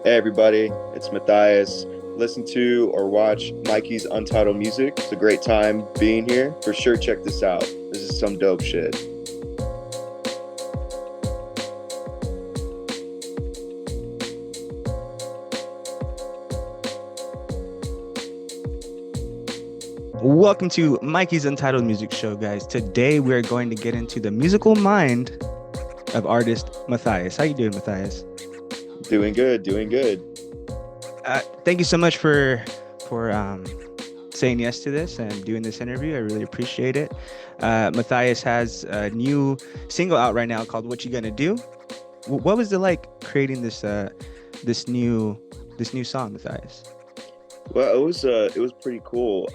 Hey everybody, it's Matthias. Listen to or watch Mikey's Untitled Music. It's a great time being here. For sure, check this out. This is some dope shit. Welcome to Mikey's Untitled Music Show, guys. Today we are going to get into the musical mind of artist Matthias. How you doing, Matthias? Doing good, doing good. Thank you so much for saying yes to this and doing this interview. I really appreciate it. Matthias has a new single out right now called "What You Gonna Do." What was it like creating this new this new song, Matthias? Well, it was pretty cool.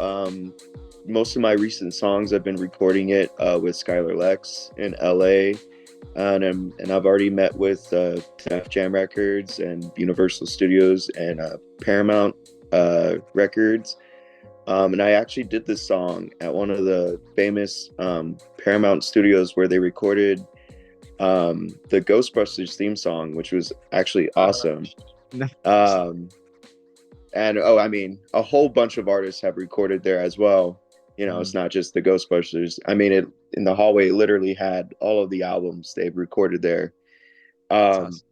Most of my recent songs I've been recording it with Skylar Lex in LA, and I've already met with Def Jam Records and Universal Studios and Paramount Records. And I actually did this song at one of the famous Paramount Studios where they recorded the Ghostbusters theme song, which was actually awesome. Nice. Um, and oh, I mean, a whole bunch of artists have recorded there as well. You know, it's Mm, not just the Ghostbusters. I mean, it in the hallway it literally had all of the albums they've recorded there. that's Um, awesome.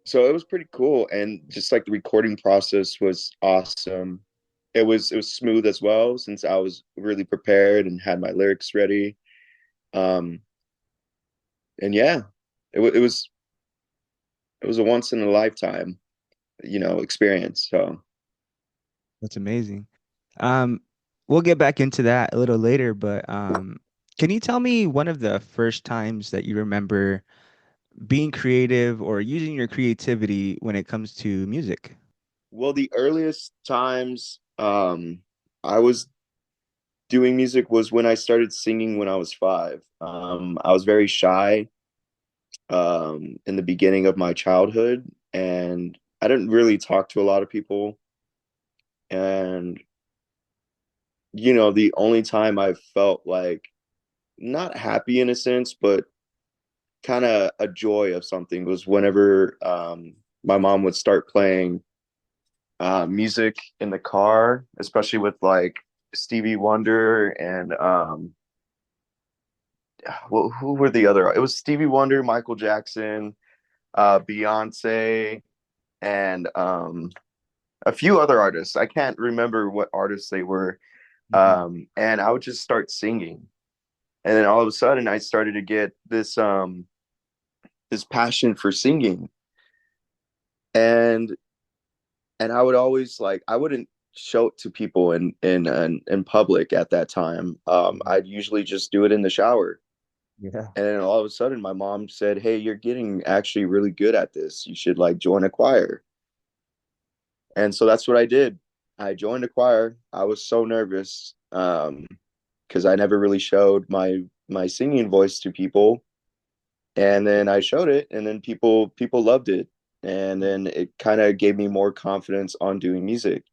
so it was pretty cool, and just like the recording process was awesome. It was smooth as well since I was really prepared and had my lyrics ready. Um, and yeah, it was a once in a lifetime, experience. So That's amazing. Um, we'll get back into that a little later, but can you tell me one of the first times that you remember being creative or using your creativity when it comes to music? well, the earliest times I was doing music was when I started singing when I was 5. I was very shy in the beginning of my childhood, and I didn't really talk to a lot of people. And the only time I felt like not happy in a sense, but kind of a joy of something was whenever my mom would start playing music in the car, especially with like Stevie Wonder and well, who were the other? It was Stevie Wonder, Michael Jackson, Beyonce, and a few other artists. I can't remember what artists they were. Mhm. And I would just start singing, and then all of a sudden, I started to get this passion for singing, and I would always like I wouldn't show it to people in public at that time. Mhm. I'd usually just do it in the shower. Yeah. And then all of a sudden my mom said, "Hey, you're getting actually really good at this. You should like join a choir." And so that's what I did. I joined a choir. I was so nervous because I never really showed my singing voice to people. And then I showed it, and then people loved it. And then it kind of gave me more confidence on doing music.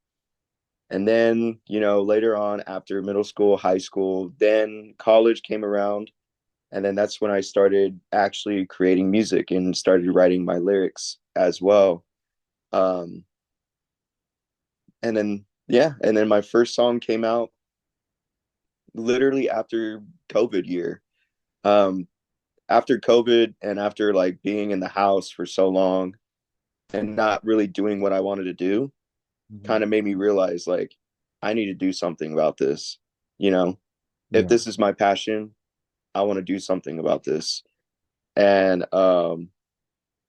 And then, later on after middle school, high school, then college came around. And then that's when I started actually creating music and started writing my lyrics as well. Um, and then, yeah, and then my first song came out literally after COVID year. Um, After COVID and after like being in the house for so long and not really doing what I wanted to do, Mhm. kind of made me realize like I need to do something about this. You know, if Yeah. this is my passion, I want to do something about this. And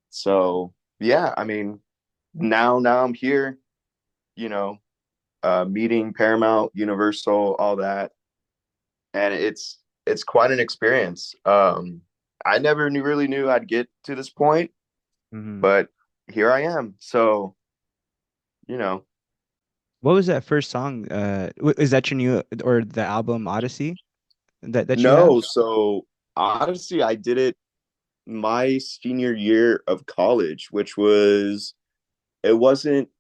so yeah, I mean, now I'm here, you know, meeting Paramount, Universal, all that, and it's quite an experience. I never really knew I'd get to this point, Mhm. but here I am. So, you know, What was that first song? Is that your new or the album Odyssey that you have? no, so honestly, I did it my senior year of college, which was it wasn't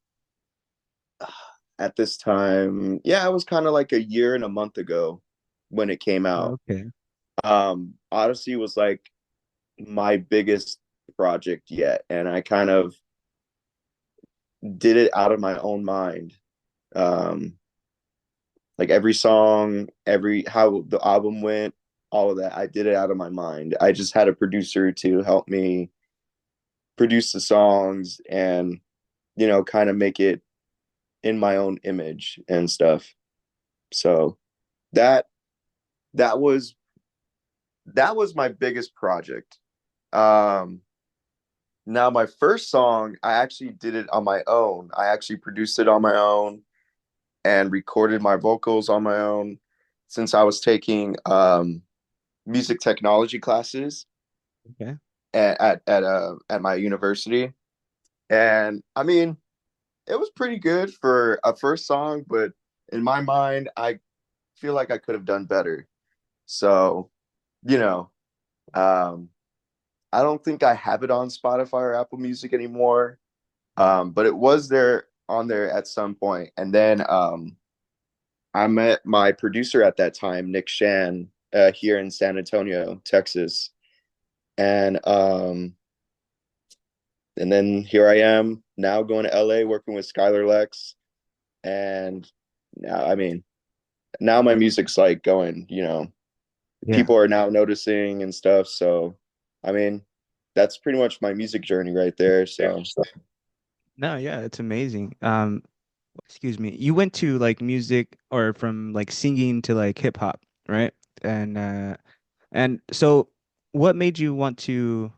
at this time. Yeah, it was kind of like a year and a month ago when it came out. Okay. Odyssey was like my biggest project yet, and I kind of did it out of my own mind. Um, like every song, every how the album went, all of that, I did it out of my mind. I just had a producer to help me produce the songs and, kind of make it in my own image and stuff. So that that was that was my biggest project. Um, Now my first song, I actually did it on my own. I actually produced it on my own and recorded my vocals on my own since I was taking music technology classes Okay. at my university. And I mean, it was pretty good for a first song, but in my mind, I feel like I could have done better. So, you know, um, I don't think I have it on Spotify or Apple Music anymore. But it was there on there at some point. And then I met my producer at that time, Nick Shan, here in San Antonio, Texas. And and then here I am now going to LA working with Skylar Lex. And now, I mean, now my music's like going, Yeah. people are now noticing and stuff. So, I mean, that's pretty much my music journey right there. So, No, yeah, it's amazing. Excuse me. You went to like music or from like singing to like hip hop, right? And so what made you want to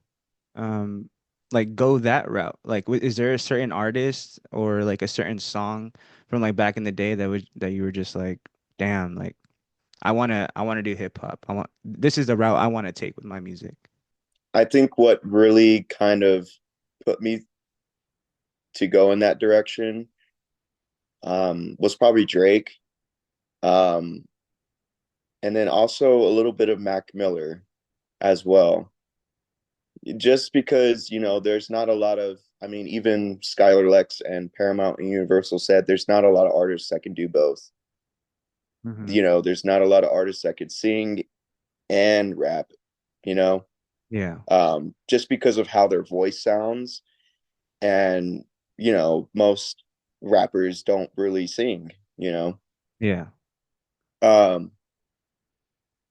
um like go that route? Like is there a certain artist or like a certain song from like back in the day that you were just like, damn, like I want to do hip hop. I want this is the route I want to take with my music. I think what really kind of put me to go in that direction was probably Drake. Um, and then also a little bit of Mac Miller as well. Just because, there's not a lot of, I mean, even Skylar Lex and Paramount and Universal said there's not a lot of artists that can do both. Hmm. There's not a lot of artists that could sing and rap, you know, Yeah. just because of how their voice sounds. And, most rappers don't really sing. Yeah. Um,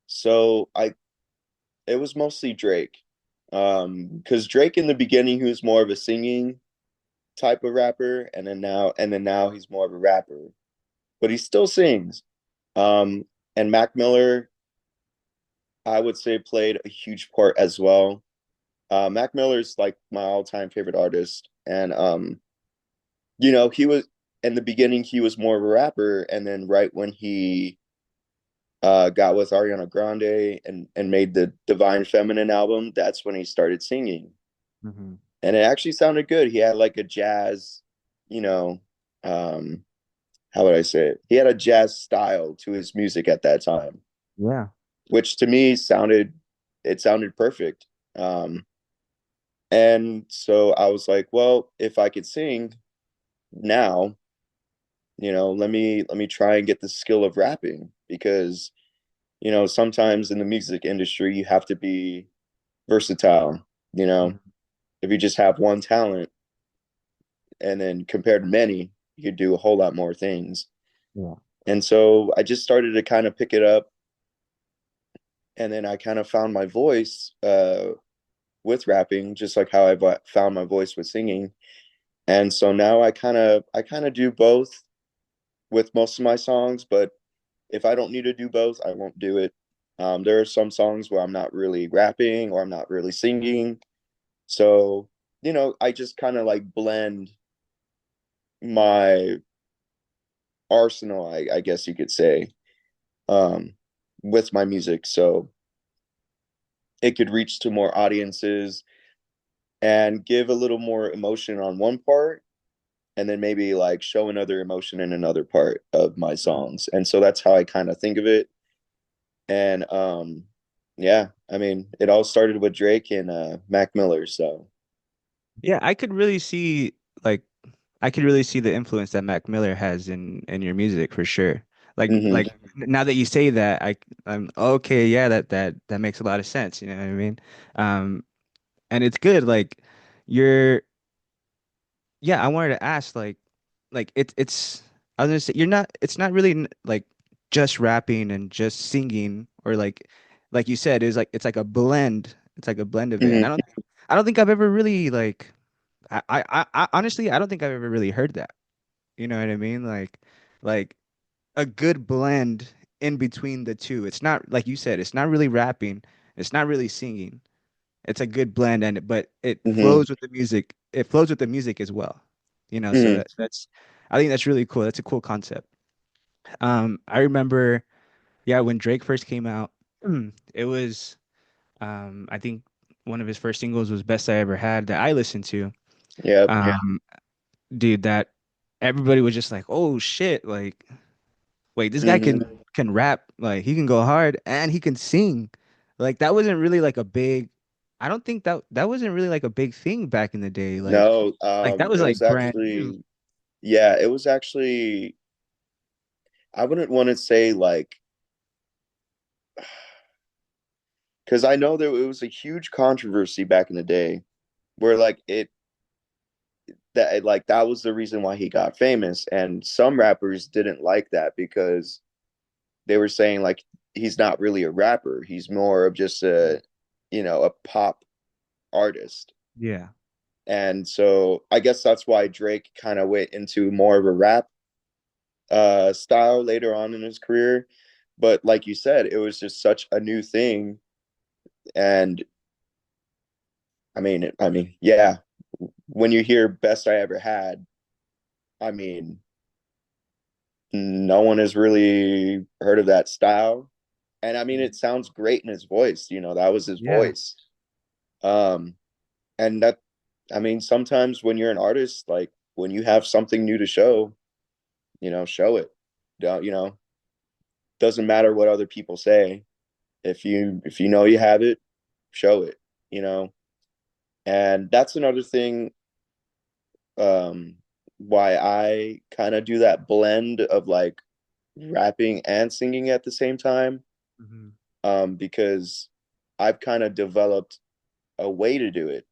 so it was mostly Drake. Because Drake in the beginning he was more of a singing type of rapper, and then now he's more of a rapper, but he still sings. Um, and Mac Miller, I would say, played a huge part as well. Mac Miller's like my all-time favorite artist, and he was in the beginning he was more of a rapper, and then right when he got with Ariana Grande and made the Divine Feminine album, that's when he started singing. Hmm. And it actually sounded good. He had like a jazz, you know, um, how would I say it? He had a jazz style to his music at that time, Yeah. which to me sounded perfect. Um, and so I was like, well, if I could sing now, let me try and get the skill of rapping because sometimes in the music industry you have to be versatile. You know, Mhm. if you just have one talent and then compared to many, you could do a whole lot more things. Yeah. And so I just started to kind of pick it up, and then I kind of found my voice with rapping, just like how I found my voice with singing. And so now I kind of do both with most of my songs, but if I don't need to do both, I won't do it. There are some songs where I'm not really rapping or I'm not really singing. So, I just kind of like blend my arsenal, I guess you could say, um, with my music. So it could reach to more audiences and give a little more emotion on one part and then maybe like show another emotion in another part of my songs. And so that's how I kind of think of it. And yeah, I mean, it all started with Drake and Mac Miller. So Yeah, like I could really see the influence that Mac Miller has in your music for sure. mhm. Now that you say that, I'm okay, yeah, that makes a lot of sense, you know what I mean? Um and it's good like you're yeah, I wanted to ask it's I was gonna say you're not it's not really like just rapping and just singing or like you said it's like a blend. It's like a blend of it. And Hmm. I don't think I've ever really like I honestly I don't think I've ever really heard that. You know what I mean? Like a good blend in between the two. It's not like you said, it's not really rapping, it's not really singing. It's a good blend and but it Hmm. flows with the music. It flows with the music as well. You know, so Hmm. that's I think that's really cool. That's a cool concept. I remember, yeah, when Drake first came out, it was I think one of his first singles was Best I Ever Had that I listened to. Yep. Yeah. Dude, that everybody was just like, "Oh shit, like wait, this guy Hmm. can rap, like he can go hard and he can sing." Like that wasn't really like a big I don't think that wasn't really like a big thing back in the day. No, Like that was it was like brand new. actually, yeah, it was actually, I wouldn't want to say like, because I know there it was a huge controversy back in the day where like that was the reason why he got famous, and some rappers didn't like that because they were saying like he's not really a rapper, he's more of just a, a pop artist. Yeah. And so I guess that's why Drake kind of went into more of a rap style later on in his career. But like you said, it was just such a new thing. And yeah, when you hear Best I Ever Had, I mean, no one has really heard of that style. And I mean, it sounds great in his voice. That was his Yeah. voice. Um, and that, I mean, sometimes when you're an artist, like when you have something new to show, show it. Don't, doesn't matter what other people say. If you know you have it, show it, you know. And that's another thing, um why I kind of do that blend of like rapping and singing at the same time, Hmm. because I've kind of developed a way to do it.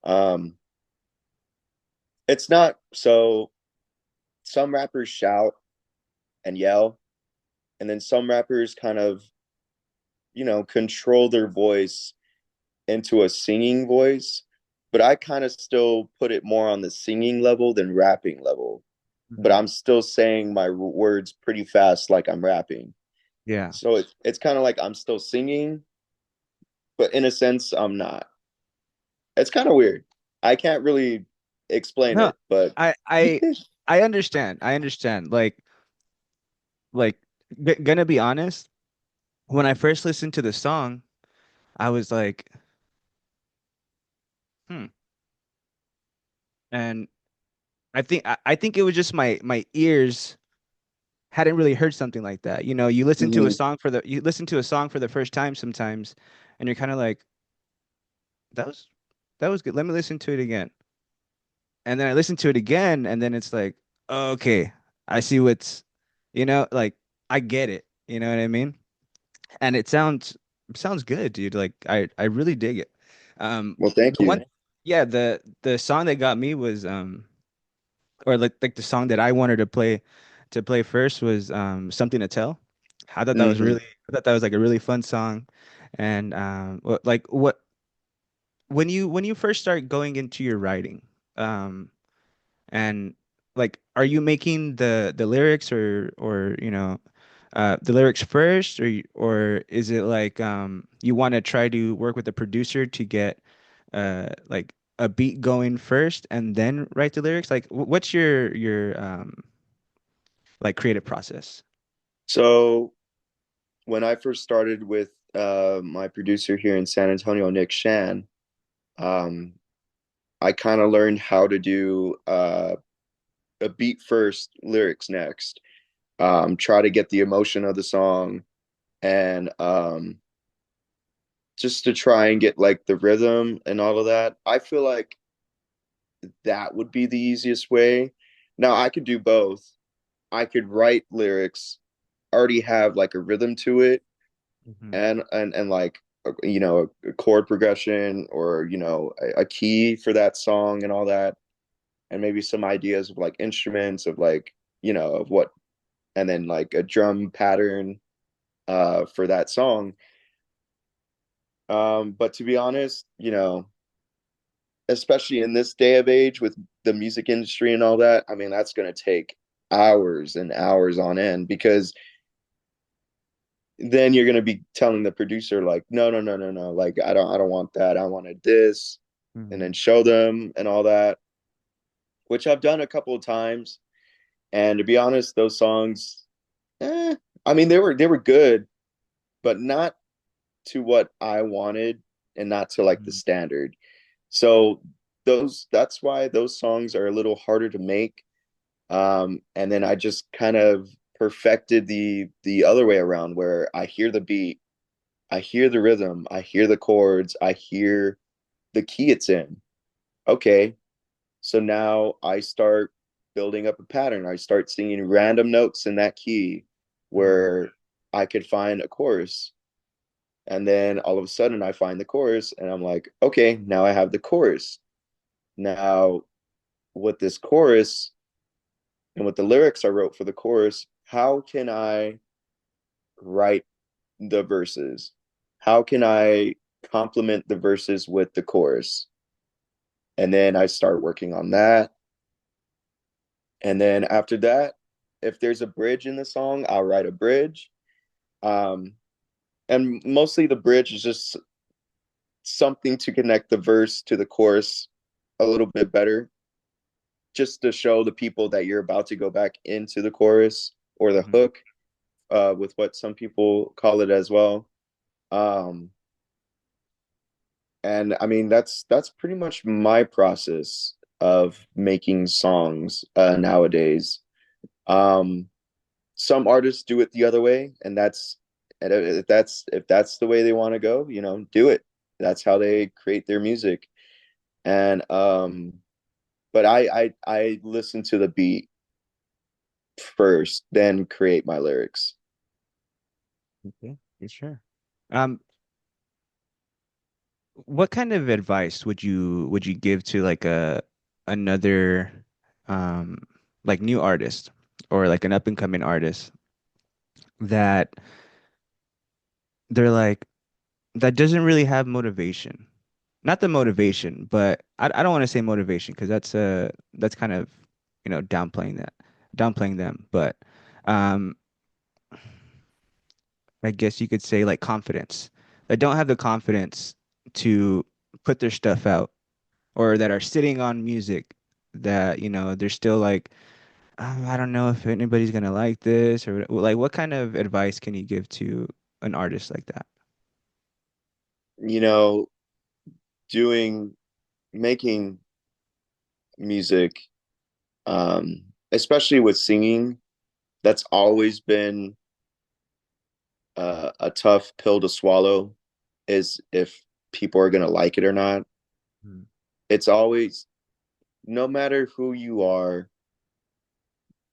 um it's not so some rappers shout and yell, and then some rappers kind of, control their voice into a singing voice, but I kind of still put it more on the singing level than rapping level. But Hmm. I'm still saying my words pretty fast like I'm rapping. Yeah. So it's kind of like I'm still singing, but in a sense I'm not. It's kind of weird. I can't really explain No, it, but I I I understand. I understand. Like gonna be honest, when I first listened to the song, I was like, hmm. And I think it was just my ears hadn't really heard something like that. You know, mhm. you listen to a song for the first time sometimes, and you're kind of like, that was that was good. Let me listen to it again. And then I listen to it again, and then it's like, oh, okay, I see what's, like I get it. You know what I mean? And it sounds good, dude. Like I really dig it. Well, thank The you. one, yeah, the song that got me was or like the song that I wanted to play first was Something to Tell. Hmm. I thought that was like a really fun song. And like what when you first start going into your writing, um and like are you making the lyrics or the lyrics first or is it like you want to try to work with the producer to get like a beat going first and then write the lyrics? Like what's your like creative process? So when I first started with my producer here in San Antonio, Nick Shan, um, I kind of learned how to do a beat first, lyrics next. Try to get the emotion of the song, and just to try and get like the rhythm and all of that. I feel like that would be the easiest way. Now I could do both. I could write lyrics, already have like a rhythm to it, Hmm. and like a chord progression, or a key for that song and all that. and maybe some ideas of like instruments of like, of what, and then like a drum pattern for that song. But to be honest, especially in this day of age with the music industry and all that, I mean, that's going to take hours and hours on end because then you're going to be telling the producer like, no, no, no, no, no, like I don't want that. I wanted this, and Hmm. then show them and all that, which I've done a couple of times. And to be honest, those songs, eh, I mean, they were good, but not to what I wanted and not to like the Hmm. standard. So that's why those songs are a little harder to make. And then I just kind of perfected the other way around where I hear the beat, I hear the rhythm, I hear the chords, I hear the key it's in. Okay, so now I start building up a pattern. I start singing random notes in that key Hmm. where I could find a chorus. And then all of a sudden I find the chorus and I'm like, okay, now I have the chorus. Now with this chorus and with the lyrics I wrote for the chorus, how can I write the verses? How can I complement the verses with the chorus? And then I start working on that. And then after that, if there's a bridge in the song, I'll write a bridge. Um, and mostly the bridge is just something to connect the verse to the chorus a little bit better, just to show the people that you're about to go back into the chorus or the Hmm. hook, with what some people call it as well. Um, and I mean that's pretty much my process of making songs nowadays. Um, some artists do it the other way, and if that's the way they want to go, do it. That's how they create their music. And but I listen to the beat first, then create my lyrics. Okay, for sure. Um, what kind of advice would you give to like a another um like new artist or like an up and coming artist that they're like that doesn't really have motivation? Not the motivation, but I don't want to say motivation because that's kind of downplaying them, but um I guess you could say like confidence. That don't have the confidence to put their stuff out or that are sitting on music that, they're still like, I don't know if anybody's gonna like this or like what kind of advice can you give to an artist like that? You know, doing making music, especially with singing, that's always been a tough pill to swallow, is if people are gonna like it or not. Mm. It's always, no matter who you are,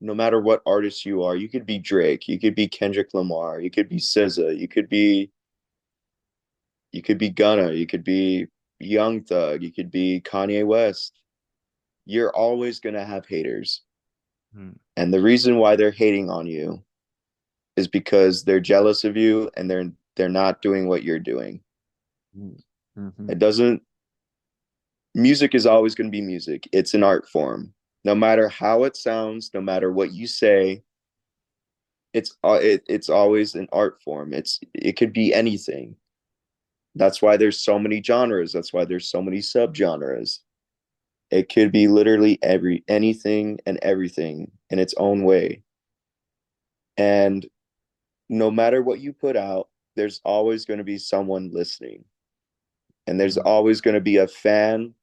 no matter what artist you are, you could be Drake, you could be Kendrick Lamar, you could be SZA, you could be Gunna, you could be Young Thug, you could be Kanye West. You're always gonna have haters. Mm. And the reason why they're hating on you is because they're jealous of you and they're not doing what you're doing. Mm. Mhm. It doesn't Music is always going to be music. It's an art form. No matter how it sounds, no matter what you say, it's always an art form. It could be anything. That's why there's so many genres. That's why there's so many subgenres. It could be literally anything and everything in its own way. And no matter what you put out, there's always going to be someone listening. And there's Mm. always going to be a fan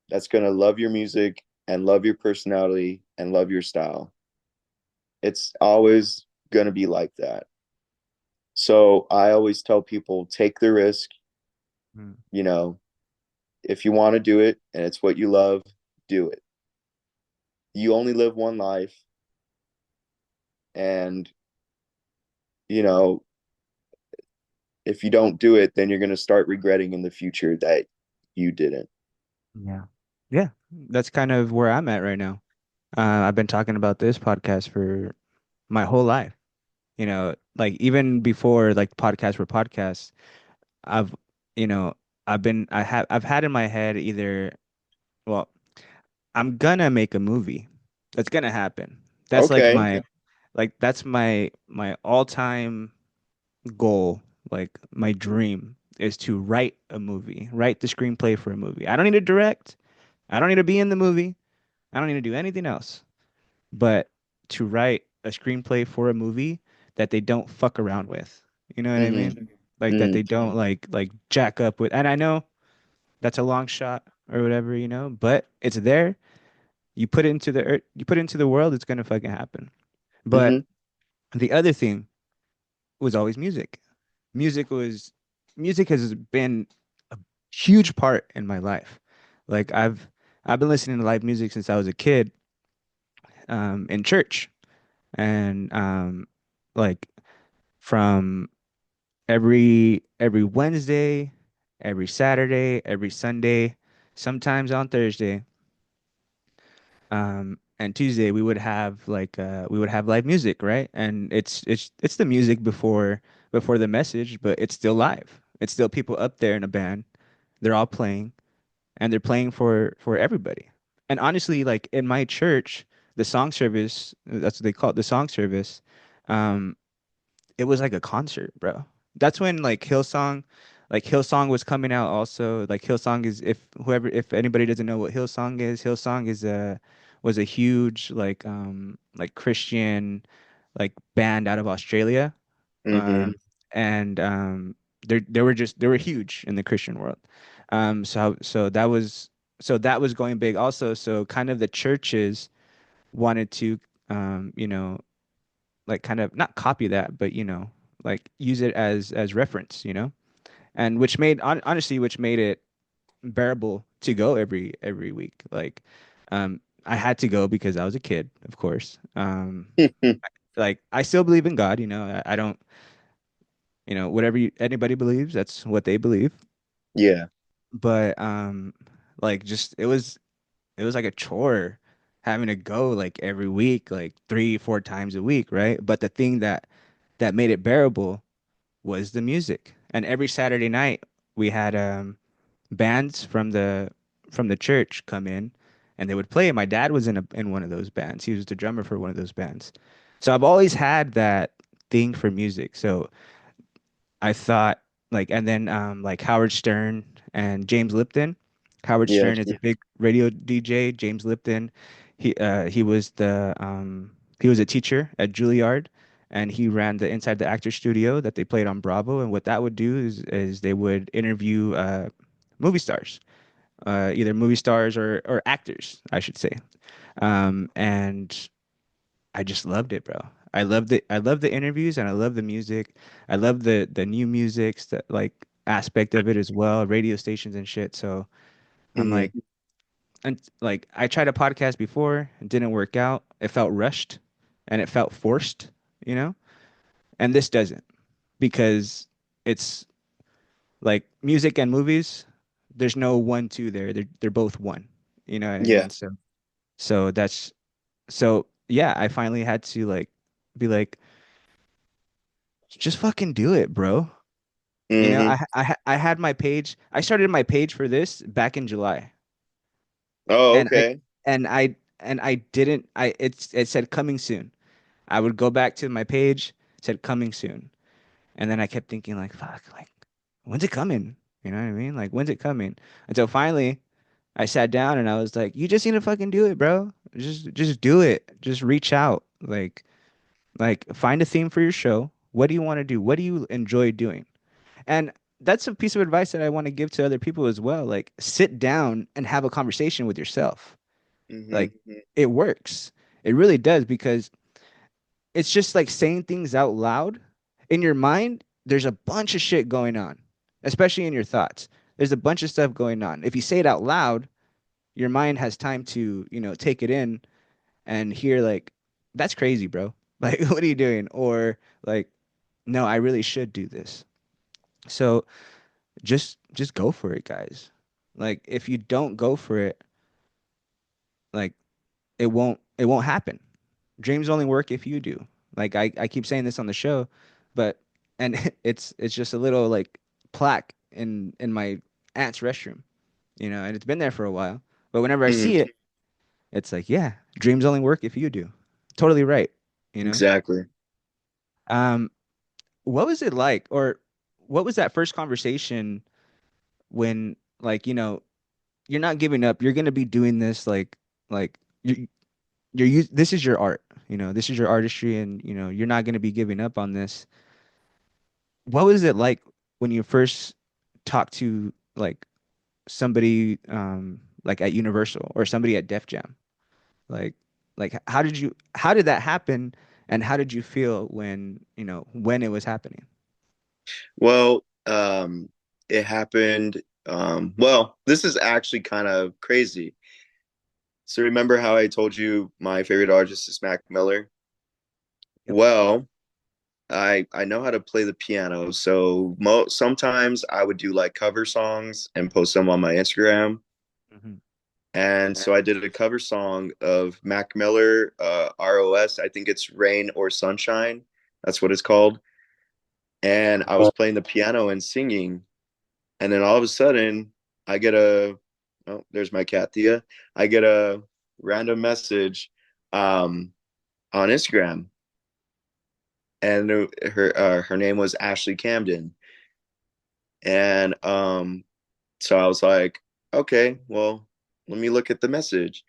that's going to love your music and love your personality and love your style. It's always going to be like that. So I always tell people, take the risk. Mm. You know, if you want to do it and it's what you love, do it. You only live one life. And, you know, if you don't do it, then you're going to start regretting in the future that you didn't. Yeah. Yeah. That's kind of where I'm at right now. I've been talking about this podcast for my whole life. Like even before like podcasts were podcasts, I've, you know, I've had in my head either, well, I'm gonna make a movie. That's gonna happen. That's like Okay. my all-time goal, like my dream is to write a movie, write the screenplay for a movie. I don't need to direct. I don't need to be in the movie. I don't need to do anything else. But to write a screenplay for a movie that they don't fuck around with. You know what I Mm-hmm. mean? Like that Mm-hmm. they don't like jack up with. And I know that's a long shot or whatever, but it's there. You put it into the earth, you put it into the world, it's gonna fucking happen. But Mm-hmm. the other thing was always music. Music was music has been a huge part in my life. Like I've been listening to live music since I was a kid, in church, and like from every Wednesday, every Saturday, every Sunday, sometimes on Thursday, and Tuesday we would have live music, right? And it's the music before the message, but it's still live. It's still people up there in a band. They're all playing, and they're playing for everybody. And honestly, like in my church, the song service, that's what they call it, the song service. Um, it was like a concert, bro. That's when like Hillsong was coming out also. Like Hillsong is if anybody doesn't know what Hillsong is a was a huge like Christian like band out of Australia. Mm-hmm. Um and they were huge in the Christian world. So that was going big also. So kind of the churches wanted to you know like kind of not copy that, but like use it as reference, and honestly, which made it bearable to go every week. Like, I had to go because I was a kid, of course. Like I still believe in God, I don't, whatever anybody believes, that's what they believe. Yeah. But like just it was like a chore having to go like every week, like 3, 4 times a week, right? But the thing that made it bearable was the music. And every Saturday night we had bands from the church come in and they would play. My dad was in one of those bands. He was the drummer for one of those bands. So I've always had that thing for music. So I thought and then like Howard Stern and James Lipton. Howard Yeah. Stern is a big radio DJ. James Lipton, he was he was a teacher at Juilliard, and he ran the Inside the Actor Studio that they played on Bravo. And what that would do is they would interview movie stars, either movie stars or actors, I should say. And I just loved it, bro. I loved it. I love the interviews and I love the music. I love the new music that like aspect of it as well, radio stations and shit. So I'm Mm-hmm. like, and like I tried a podcast before, it didn't work out. It felt rushed and it felt forced, you know? And this doesn't because it's like music and movies, there's no 1, 2 there. They're both one. You know what I Yeah. mean? So that's so yeah, I finally had to like be like, just fucking do it, bro. Mm-hmm. I had my page. I started my page for this back in July, Oh, and I okay. and I and I didn't. It said coming soon. I would go back to my page, it said coming soon, and then I kept thinking like, fuck, like when's it coming? You know what I mean? Like when's it coming? Until finally, I sat down and I was like, you just need to fucking do it, bro. Just do it. Just reach out. Like find a theme for your show. What do you want to do? What do you enjoy doing? And that's a piece of advice that I want to give to other people as well. Like, sit down and have a conversation with yourself. Mm-hmm. Like, it works. It really does because it's just like saying things out loud. In your mind, there's a bunch of shit going on, especially in your thoughts. There's a bunch of stuff going on. If you say it out loud, your mind has time to, take it in and hear, like, that's crazy, bro. Like, what are you doing? Or, like, no, I really should do this. So, just go for it, guys. Like if you don't go for it, like it won't happen. Dreams only work if you do. Like I keep saying this on the show, but and it's just a little like plaque in my aunt's restroom, and it's been there for a while. But whenever I Mhm. see it, it's like, yeah, dreams only work if you do. Totally right, you know? Exactly. Um, what was it like, or what was that first conversation when, like, you're not giving up. You're gonna be doing this, like this is your art, this is your artistry, and you're not gonna be giving up on this. What was it like when you first talked to like somebody like at Universal or somebody at Def Jam? Like how did that happen, and how did you feel when it was happening? Well, it happened. Well, this is actually kind of crazy. So remember how I told you my favorite artist is Mac Miller? Yep. Well, I know how to play the piano, so sometimes I would do like cover songs and post them on my Instagram. Hmm. And so I did a cover song of Mac Miller, ROS. I think it's Rain or Sunshine. That's what it's called. And I was playing the piano and singing, and then all of a sudden, I get a oh, there's my cat Thea. I get a random message um, on Instagram, and her name was Ashley Camden, and so I was like, okay, well, let me look at the message,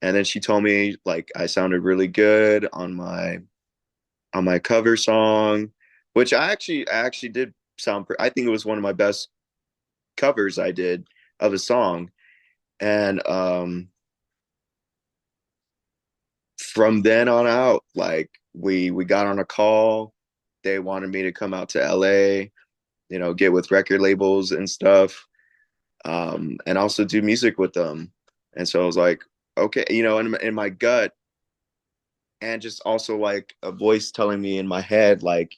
and then she told me like I sounded really good on my cover song, which I actually did sound. I think it was one of my best covers I did of a song. And from then on out, like we got on a call. They wanted me to come out to LA, get with record labels and stuff, and also do music with them. And so I was like, okay, in my gut, and just also like a voice telling me in my head, like,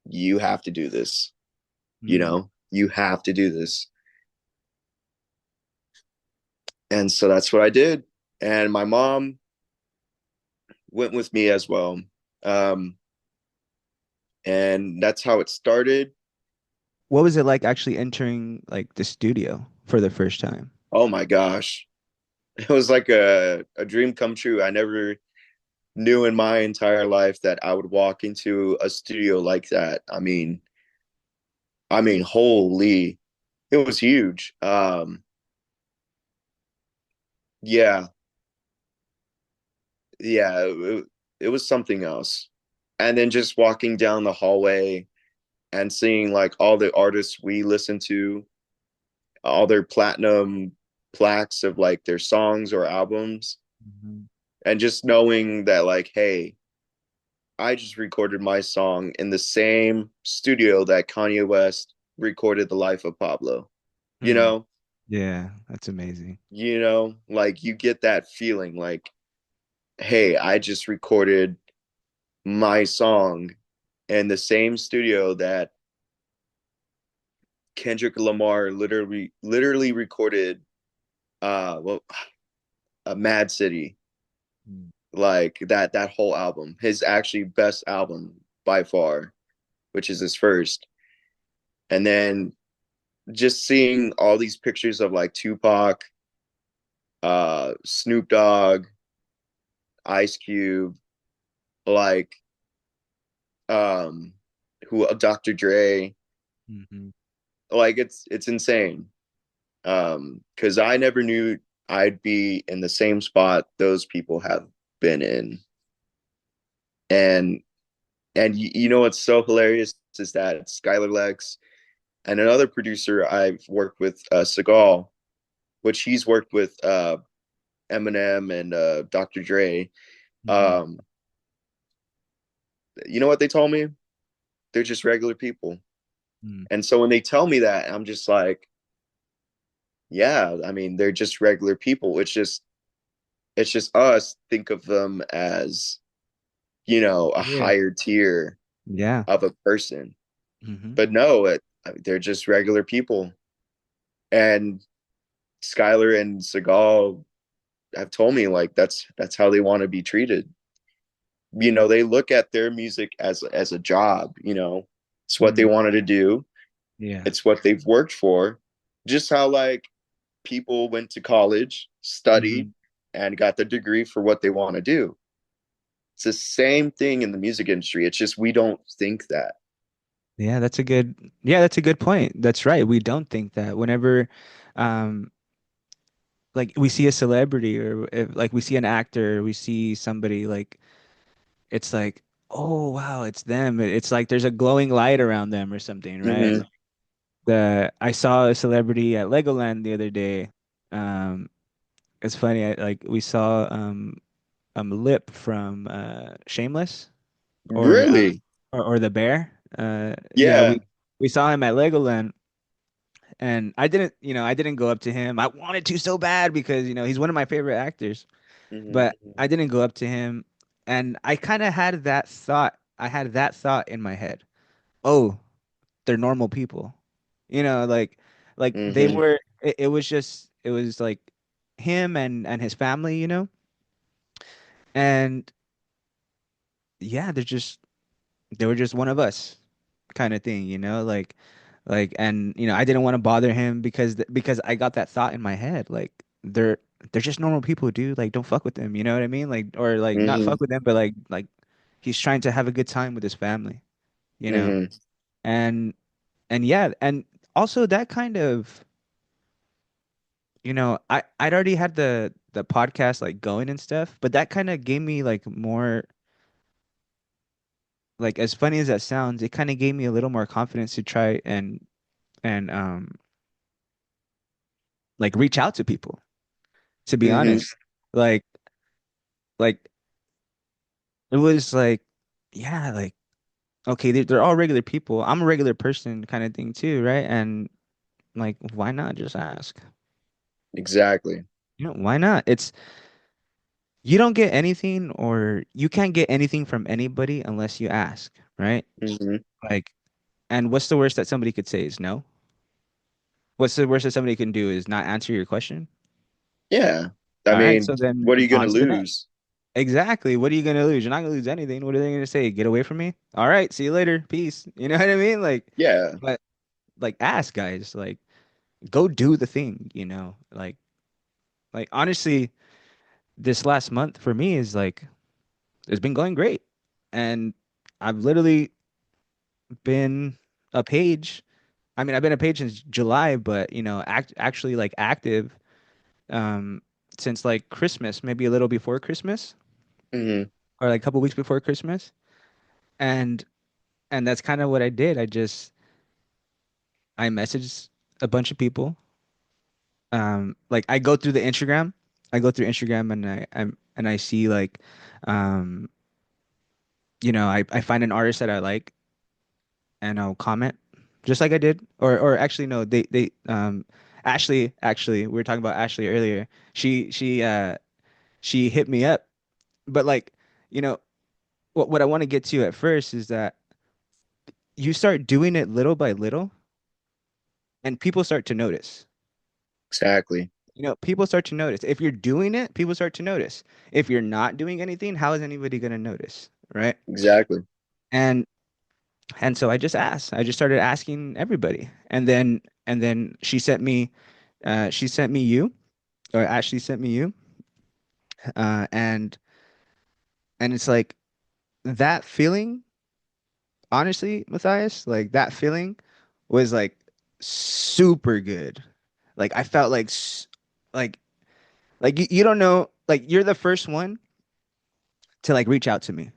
you have to do this, Mm. you have to do this. And so that's what I did. And my mom went with me as well. Um, and that's how it started. What was it like actually entering like the studio for the first time? Oh my gosh. It was like a dream come true. I never knew in my entire life that I would walk into a studio like that. I mean, holy, it was huge. Yeah, yeah, it was something else. And then just walking down the hallway and seeing like all the artists we listen to, all their platinum plaques of like their songs or albums, Mhm. and just knowing that like, hey, I just recorded my song in the same studio that Kanye West recorded The Life of Pablo. You Hmm. know, Yeah, that's amazing. like you get that feeling like, hey, I just recorded my song in the same studio that Kendrick Lamar literally recorded well Mad City, Mm. like that whole album, his actually best album by far, which is his first. And then just seeing all these pictures of like Tupac, Snoop Dogg, Ice Cube, like um who Dr. Dre, Mhm. like it's insane. Because I never knew I'd be in the same spot those people have been in. And you know what's so hilarious is that Skylar Lex and another producer I've worked with, Seagal, which he's worked with Eminem and Dr. Dre. Mhm. Um, you know what they told me? They're just regular people. Mm. And so when they tell me that, I'm just like, yeah, I mean, they're just regular people. It's just us think of them as, a Yeah. higher tier Yeah. of a person. Hmm. But no, they're just regular people. And Skylar and Seagal, have told me like that's how they want to be treated. You know, they look at their music as a job, you know. It's what they Mm, wanted to do. yeah. It's what they've worked for. Just how like people went to college, studied, Hmm. and got the degree for what they want to do. It's the same thing in the music industry. It's just we don't think that. Yeah, that's a good point. That's right. We don't think that whenever um like we see a celebrity or if like we see an actor, we see somebody like it's like, oh wow, it's them. It's like there's a glowing light around them or something, right? Mm-hmm. Like the I saw a celebrity at Legoland the other day. Um it's funny, like we saw Lip from Shameless or Really? or the bear. Yeah, Yeah. we saw him at Legoland. And I didn't go up to him. I wanted to so bad because, he's one of my favorite actors, Mm-hmm. but I didn't go up to him. And I kind of had that thought. I had that thought in my head. Oh, they're normal people. Like they Mm-hmm. were, it was like him and his family, and yeah, they were just one of us kind of thing, and I didn't want to bother him because I got that thought in my head, like they're just normal people, dude. Like, don't fuck with them, you know what I mean? Like, or like not Mm-hmm. fuck with them, but like he's trying to have a good time with his family, you know? Mm-hmm. And yeah, and also that kind of, I'd already had the podcast like going and stuff, but that kind of gave me like more, like, as funny as that sounds, it kind of gave me a little more confidence to try and like reach out to people, to be Mm-hmm. honest. Like like it was like, yeah, like, okay, they're all regular people. I'm a regular person kind of thing too, right? And like, why not just ask? Exactly. Why not? It's You don't get anything, or you can't get anything from anybody unless you ask, right? Mm-hmm. Like, and what's the worst that somebody could say is no? What's the worst that somebody can do is not answer your question? Yeah. I All right, mean, so what are then you on gonna to the next. lose? Exactly. What are you gonna lose? You're not gonna lose anything. What are they gonna say? Get away from me? All right, see you later. Peace. You know what I mean? Like, Yeah. but like ask guys, like go do the thing, like honestly, this last month for me is like it's been going great. And I've literally been a page. I mean, I've been a page since July, but actually like active um since like Christmas, maybe a little before Christmas Mm-hmm. or like a couple weeks before Christmas. And that's kind of what I did. I messaged a bunch of people. Like I go through the Instagram. I go through Instagram and I see like um I find an artist that I like and I'll comment just like I did. Or actually no, they Ashley, we were talking about Ashley earlier. She hit me up. But like, you know, what I want to get to at first is that you start doing it little by little and people start to notice. Exactly. People start to notice. If you're doing it, people start to notice. If you're not doing anything, how is anybody going to notice? Right? Exactly. And so I just asked. I just started asking everybody. And then she sent me you, or Ashley sent me you. And it's like that feeling, honestly, Matthias, like that feeling was like super good. Like I felt like like you don't know, like you're the first one to like reach out to me.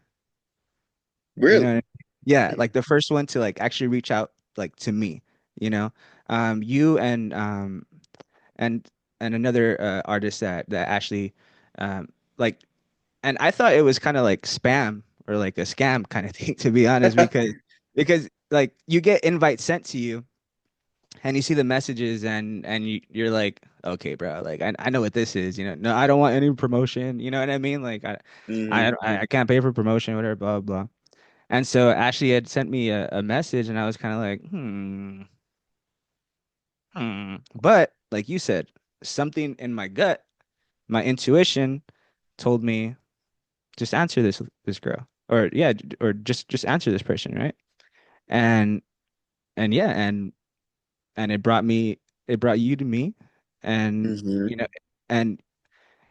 You know what I Really. mean? Yeah, like the first one to like actually reach out like to me, you know. You and another artist that actually like, and I thought it was kind of like spam or like a scam kind of thing, to be honest, because like you get invites sent to you and you see the messages and you're like, okay, bro, like I know what this is, no, I don't want any promotion, you know what I mean, like Mm-hmm. I can't pay for promotion, whatever, blah blah blah. And so Ashley had sent me a message, and I was kind of like, hmm. But like you said, something in my gut my intuition told me just answer this girl, or yeah, or just answer this person, right? And and yeah, and it brought you to me, and Hmm. you know, and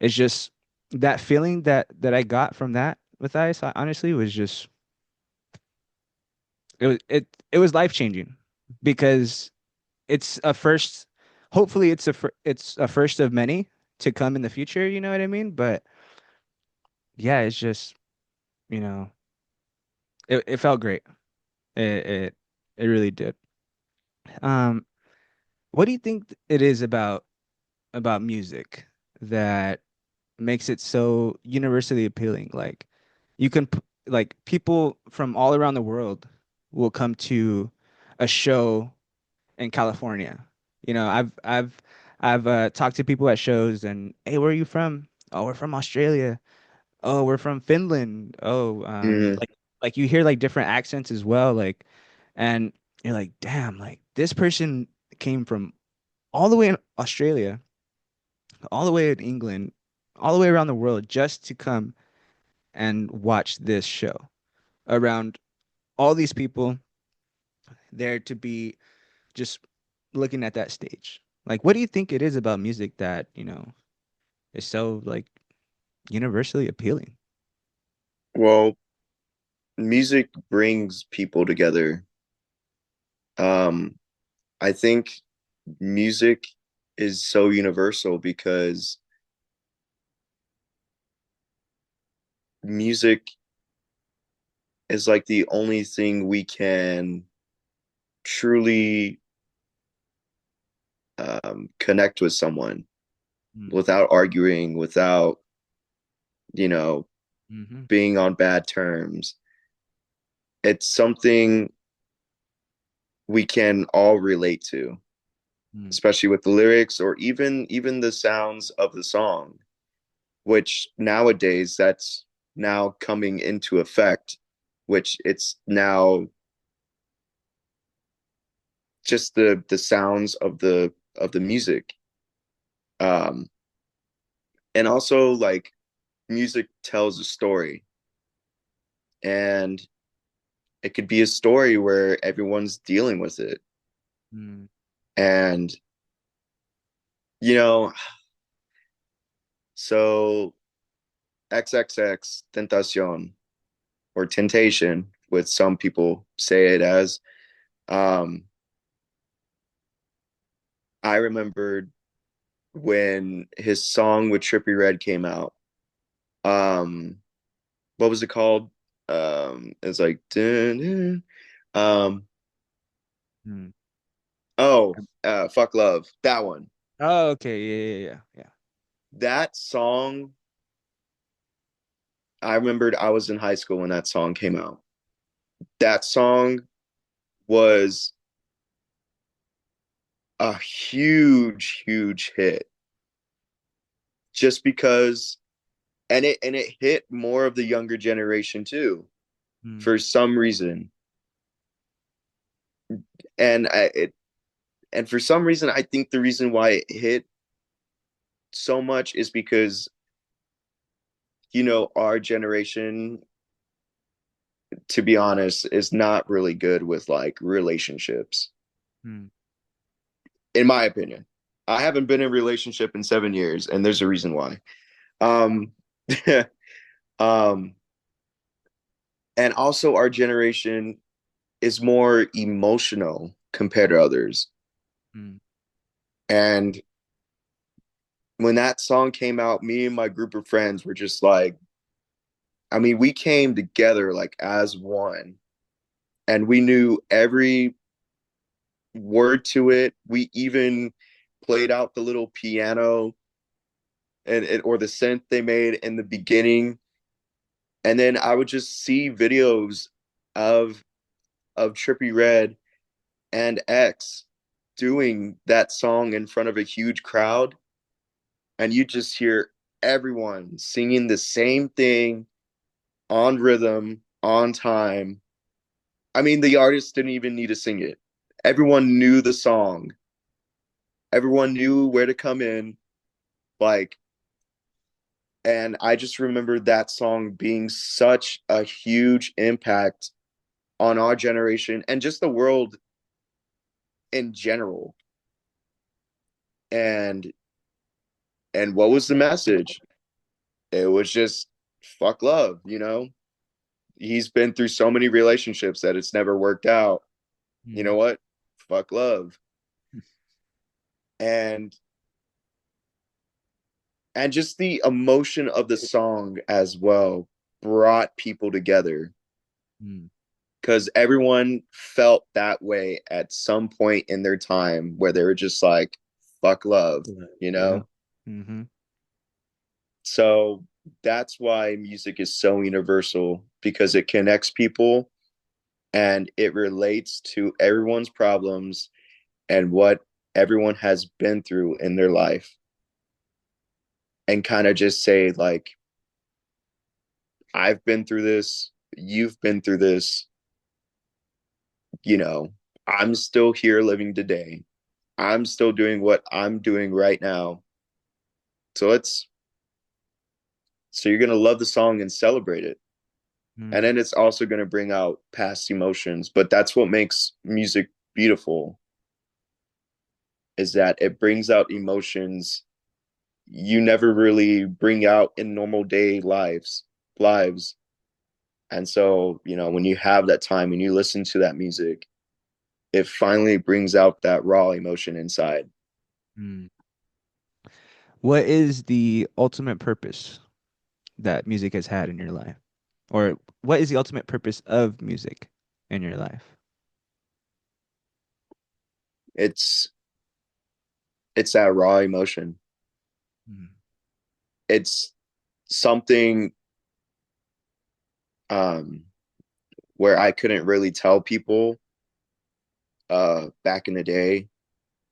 it's just that feeling that I got from that with Ice, honestly, was just it was life changing because it's a first. Hopefully, it's a first of many to come in the future. You know what I mean? But yeah, it's just you know, it felt great. It it it really did. Um, what do you think it is about music that makes it so universally appealing? Like you can like people from all around the world will come to a show in California. You know, I've talked to people at shows and hey, where are you from? Oh, we're from Australia. Oh, we're from Finland. Oh, Hmm. like you hear like different accents as well, like, and you're like, damn, like this person came from all the way in Australia, all the way in England, all the way around the world just to come and watch this show around all these people there to be just looking at that stage. Like, what do you think it is about music that, is so like universally appealing? Well, music brings people together. Um, I think music is so universal because music is like the only thing we can truly connect with someone Mm. without arguing, without, you know, Mm-hmm. being on bad terms. It's something we can all relate to, Mm. especially with the lyrics or even the sounds of the song, which nowadays that's now coming into effect, which it's now just the sounds of the music. Um, and also like music tells a story, and it could be a story where everyone's dealing with it. Mm. And you know, so XXX Tentacion or Temptation, with some people say it as. Um, I remembered when his song with Trippie Redd came out. Um, what was it called? It's like dun, dun. Um, Mm. oh, fuck love, that one. Oh, okay. Yeah. That song, I remembered I was in high school when that song came out. That song was a huge hit just because, and it hit more of the younger generation too Mm. for some reason. And for some reason I think the reason why it hit so much is because our generation, to be honest, is not really good with like relationships, Mm. in my opinion. I haven't been in a relationship in 7 years, and there's a reason why. Um, um, and also our generation is more emotional compared to others. Mm. And when that song came out, me and my group of friends were just like, I mean, we came together like as one, and we knew every word to it. We even played out the little piano or the synth they made in the beginning. And then I would just see videos of Trippy Red and X doing that song in front of a huge crowd, and you just hear everyone singing the same thing on rhythm, on time. I mean, the artist didn't even need to sing it. Everyone knew the song. Everyone knew where to come in. Like, And I just remember that song being such a huge impact on our generation and just the world in general. And what was the message? It was just fuck love, you know? He's been through so many relationships that it's never worked out. You Mm. know what? Fuck love. And just the emotion of the song as well brought people together Mm. because everyone felt that way at some point in their time where they were just like, fuck love, you Yeah. know? Mm-hmm. So that's why music is so universal because it connects people and it relates to everyone's problems and what everyone has been through in their life and kind of just say, like, I've been through this, you've been through this, you know, I'm still here living today. I'm still doing what I'm doing right now. So you're going to love the song and celebrate it. And Mm. then it's also going to bring out past emotions, but that's what makes music beautiful is that it brings out emotions you never really bring out in normal day lives. And so, when you have that time and you listen to that music, it finally brings out that raw emotion inside. Mm. What is the ultimate purpose that music has had in your life? Or what is the ultimate purpose of music in your life? It's that raw emotion. Mm. It's something um where I couldn't really tell people back in the day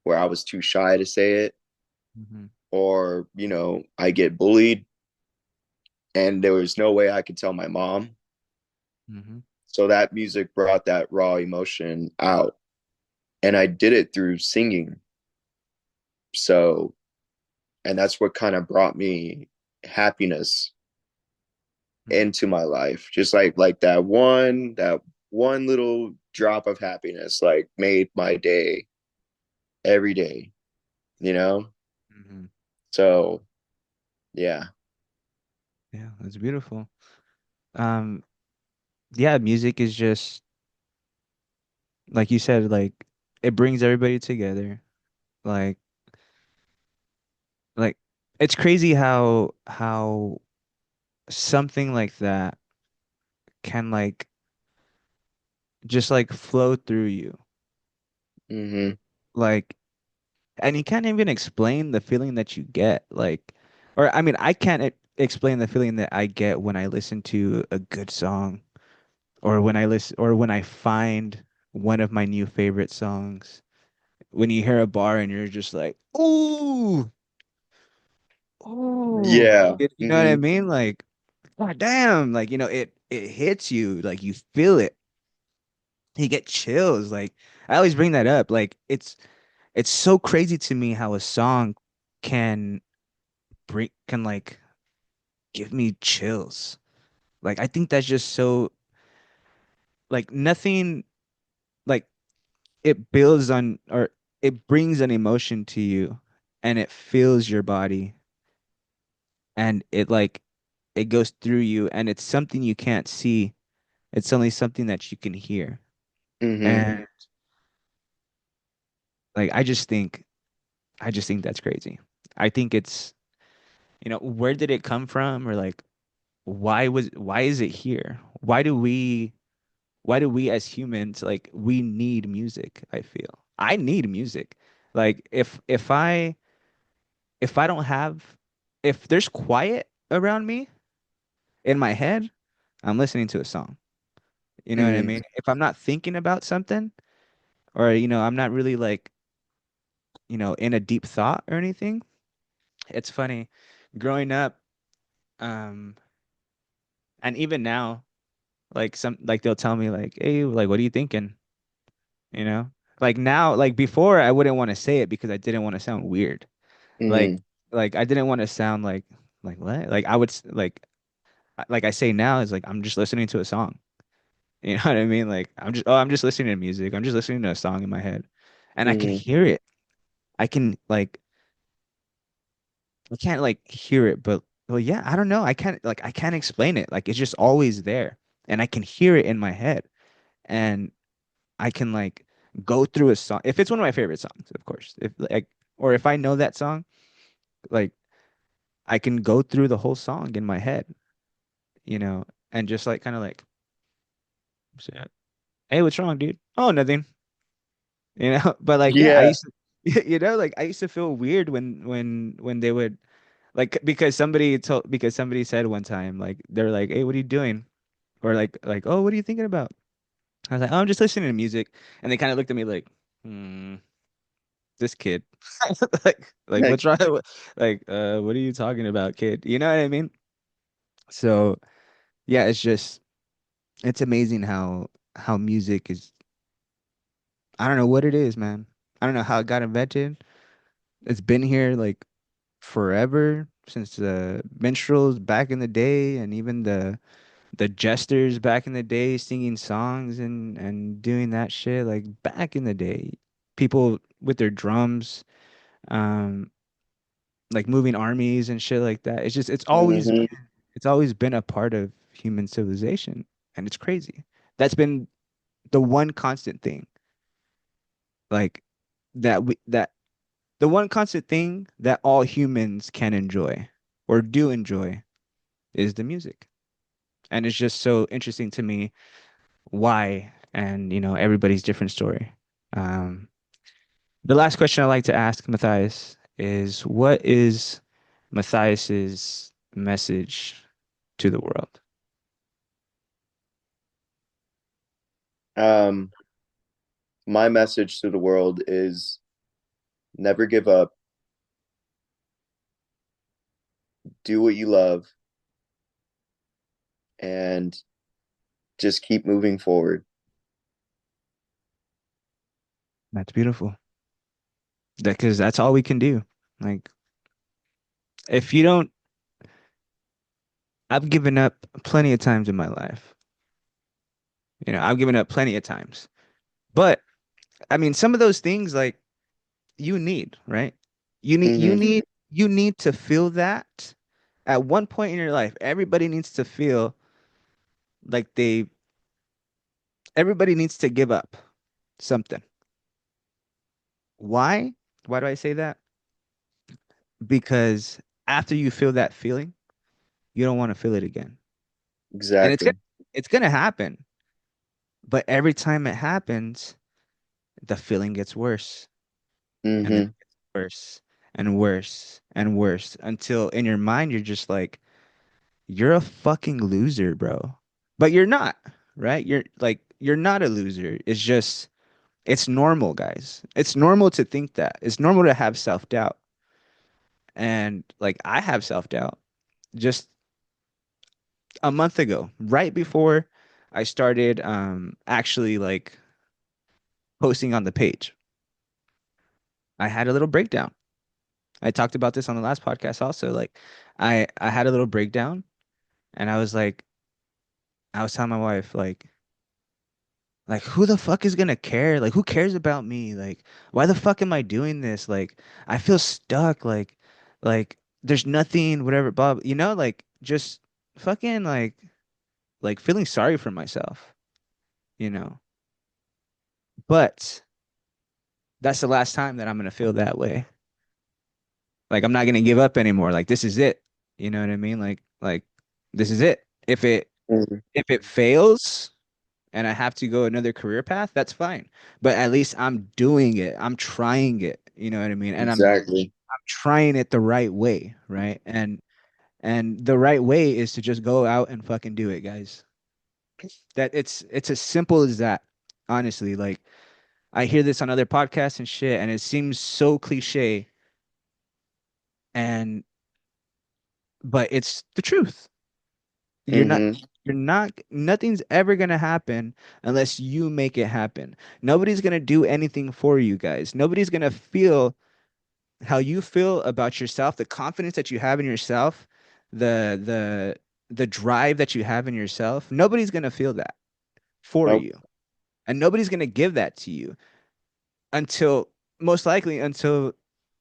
where I was too shy to say it Mm-hmm. or, I get bullied and there was no way I could tell my mom. Mm-hmm. So that music brought that raw emotion out and I did it through singing. So, and that's what kind of brought me happiness into my life. Just like that one little drop of happiness like made my day every day, you know? Mm-hmm. So, yeah. Yeah, that's beautiful. Um, yeah, music is just like you said, like it brings everybody together. Like like it's crazy how something like that can like just like flow through you. Mhm. Like and you can't even explain the feeling that you get. Like or I mean, I can't explain the feeling that I get when I listen to a good song or when I find one of my new favorite songs. When you hear a bar and you're just like, "Ooh, ooh." Yeah. You know what I Mhm. mean? Like, God damn, like, it hits you, like you feel it. You get chills. Like, I always bring that up. Like, it's so crazy to me how a song can can like give me chills. Like, I think that's just so like nothing like it builds on or it brings an emotion to you and it fills your body and it like it goes through you and it's something you can't see. It's only something that you can hear. Mhm. And like I just think that's crazy. I think it's, where did it come from or like why is it here? Why do we as humans like we need music, I feel. I need music. Like if I don't have if there's quiet around me in my head, I'm listening to a song. You know what I Mhm. mean? If I'm not thinking about something or I'm not really like, in a deep thought or anything. It's funny growing up um and even now like they'll tell me like, "Hey, like what are you thinking?" You know? Like now, like before I wouldn't want to say it because I didn't want to sound weird. Like Mhm. I didn't want to sound Like what? Like I would like I say now is like I'm just listening to a song. You know what I mean? Like I'm just listening to music. I'm just listening to a song in my head. And I can Hmm. hear it. I can like I can't like hear it, but well yeah, I don't know. I can't explain it. Like it's just always there. And I can hear it in my head. And I can like go through a song. If it's one of my favorite songs, of course. If like or if I know that song, like I can go through the whole song in my head, you know, and just like kind of like say, hey, what's wrong, dude? Oh, nothing. You know, but like yeah, I Yeah. used to like I used to feel weird when they would like because somebody said one time like they're like, "Hey, what are you doing?" Or like, "Oh, what are you thinking about?" I was like, "Oh, I'm just listening to music." And they kind of looked at me like, "Hmm, this kid." Like Like, what's wrong? Like, what are you talking about, kid? You know what I mean? So, yeah, it's amazing how music is I don't know what it is, man. I don't know how it got invented. It's been here like forever since the minstrels back in the day and even the jesters back in the day singing songs and doing that shit like back in the day. People with their drums, um, like moving armies and shit like that. hmm. It's always been a part of human civilization and it's crazy. That's been the one constant thing. Like that the one constant thing that all humans can enjoy or do enjoy is the music. And it's just so interesting to me why and everybody's different story. Um, the last question I like to ask Matthias is what is Matthias's message to the world? Um, my message to the world is never give up, do what you love, and just keep moving forward. That's beautiful. Because that's all we can do. Like if you don't I've given up plenty of times in my life. I've given up plenty of times. But I mean some of those things like you need, right? You need you Hmm. need you need to feel that at one point in your life. Everybody needs to feel like everybody needs to give up something. Why? Why do I say that? Because after you feel that feeling, you don't want to feel it again. And Exactly. it's gonna happen. But every time it happens, the feeling gets worse. And then Hmm. it gets worse and worse and worse until in your mind you're just like, you're a fucking loser, bro. But you're not, right? You're not a loser. It's just it's normal, guys. It's normal to think that. It's normal to have self-doubt. And like I have self-doubt just a month ago, right before I started actually like posting on the page. I had a little breakdown. I talked about this on the last podcast also. Like I had a little breakdown and I was telling my wife like who the fuck is gonna care? Like who cares about me? Like why the fuck am I doing this? Like I feel stuck. Like there's nothing, whatever, blah. Like just fucking like feeling sorry for myself. You know. But that's the last time that I'm gonna feel that way. Like I'm not gonna give up anymore. Like this is it. You know what I mean? Like this is it. Hmm. If it fails and I have to go another career path, that's fine. But at least I'm doing it. I'm trying it. You know what I mean? And Exactly. I'm trying it the right way, right? And the right way is to just go out and fucking do it, guys. That it's as simple as that. Honestly, like I hear this on other podcasts and shit, and it seems so cliche, and but it's the truth. You're not Hmm. you're not nothing's ever gonna happen unless you make it happen. Nobody's gonna do anything for you guys. Nobody's gonna feel how you feel about yourself, the confidence that you have in yourself. the the drive that you have in yourself, nobody's gonna feel that for Nope. you. And nobody's gonna give that to you until most likely until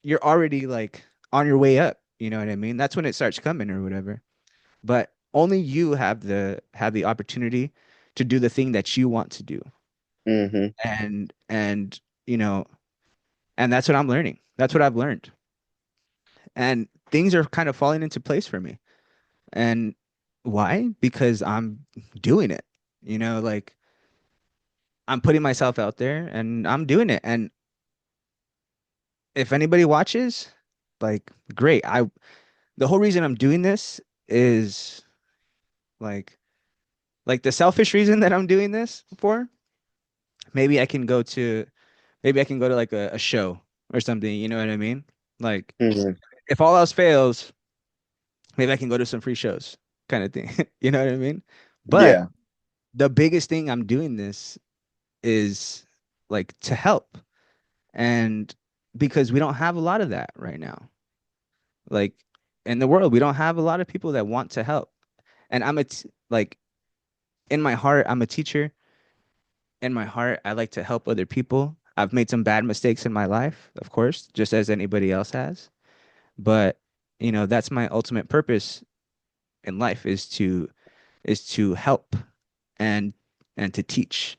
you're already like on your way up. You know what I mean? That's when it starts coming or whatever. But only you have the opportunity to do the thing that you want to do. Mm-hmm. And you know, and that's what I'm learning. That's what I've learned. And things are kind of falling into place for me. And why? Because I'm doing it. You know, like I'm putting myself out there and I'm doing it. And if anybody watches, like great. I the whole reason I'm doing this is like the selfish reason that I'm doing this for. Maybe I can go to maybe I can go to like a show or something, you know what I mean? Like Mm-hmm. if all else fails, maybe I can go to some free shows kind of thing. You know what I mean? But Yeah. the biggest thing I'm doing this is like to help. And because we don't have a lot of that right now. Like in the world, we don't have a lot of people that want to help. And like in my heart, I'm a teacher. In my heart, I like to help other people. I've made some bad mistakes in my life, of course, just as anybody else has. But, that's my ultimate purpose in life is to help and to teach.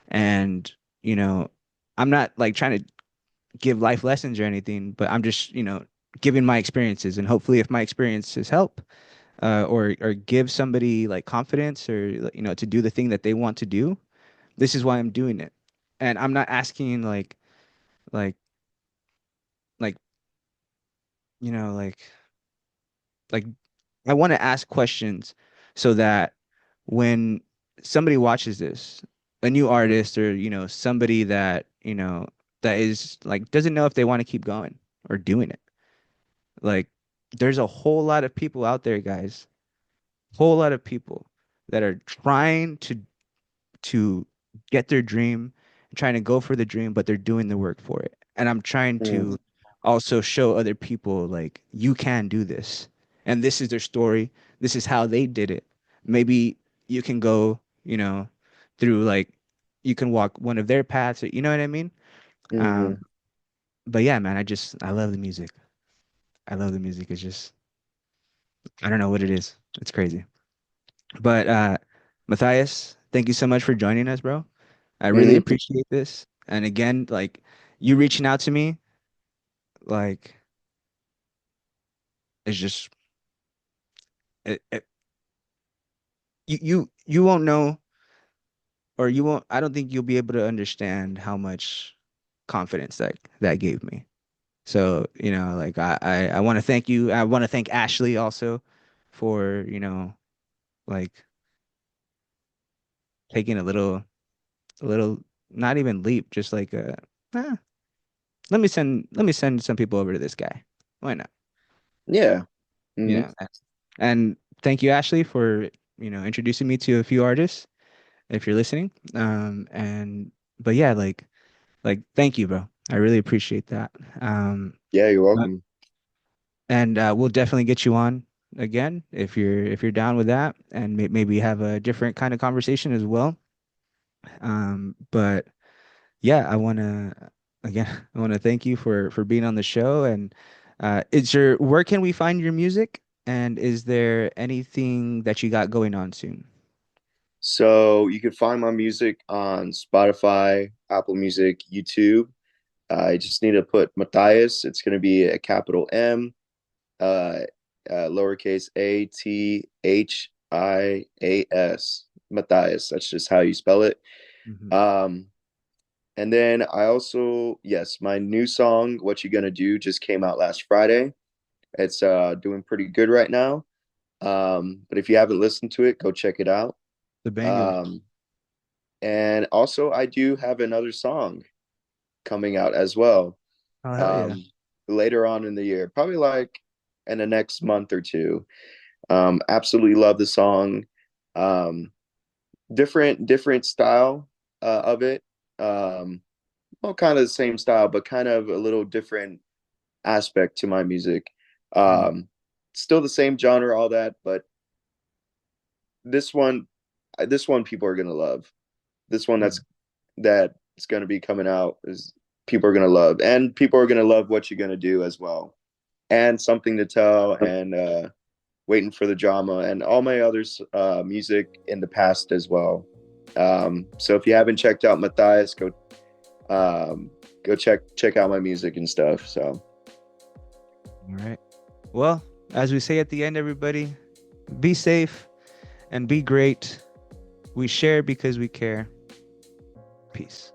And, you know, I'm not like trying to give life lessons or anything, but I'm just, giving my experiences, and hopefully if my experiences help or give somebody like confidence or to do the thing that they want to do, this is why I'm doing it. And I'm not asking like like you know like I want to ask questions so that when somebody watches this, a new artist or somebody that that is like doesn't know if they want to keep going or doing it. Like there's a whole lot of people out there, guys, whole lot of people that are trying to get their dream, trying to go for the dream, but they're doing the work for it. And I'm trying Mm-hmm. to also show other people like you can do this. And this is their story. This is how they did it. Maybe you can go, through like you can walk one of their paths, or, you know what I mean? Mm-hmm. Um, but yeah, man, I love the music. I love the music. It's just I don't know what it is. It's crazy. But Matthias, thank you so much for joining us, bro. I really Mm-hmm. appreciate this. And again, like you reaching out to me, like it's just it, you won't know, or you won't. I don't think you'll be able to understand how much confidence that gave me. So like I want to thank you. I want to thank Ashley also for like taking a little not even leap, just like eh, let me send some people over to this guy. Why not? Yeah. You Mm-hmm. know, and thank you, Ashley, for introducing me to a few artists. If you're listening, and but yeah, like thank you, bro. I really appreciate that. Yeah, you're Uh, welcome. and we'll definitely get you on again if you're down with that, and maybe have a different kind of conversation as well. But yeah, I want to again, I want to thank you for being on the show. And where can we find your music? And is there anything that you got going on soon? So you can find my music on Spotify, Apple Music, YouTube. I just need to put Matthias. It's going to be a capital M, uh, lowercase Athias. Matthias. That's just how you spell it. Hmm. Um, and then I also, yes, my new song, What You Gonna Do, just came out last Friday. It's doing pretty good right now. But if you haven't listened to it, go check it out. The banger. Um, and also, I do have another song coming out as well, Oh hell yeah. um, later on in the year, probably like in the next month or two. Absolutely love the song. Um, different style of it. Um, well, kind of the same style, but kind of a little different aspect to my music. Mm. Um, still the same genre, all that, but this one, this one people are gonna love. This one Mm. that's gonna be coming out is people are gonna love, and people are gonna love what you're gonna do as well, and something to tell, and waiting for the drama, and all my others music in the past as well. So if you haven't checked out Matthias, um, go check out my music and stuff. So All right. Well, as we say at the end, everybody, be safe and be great. We share because we care. Peace.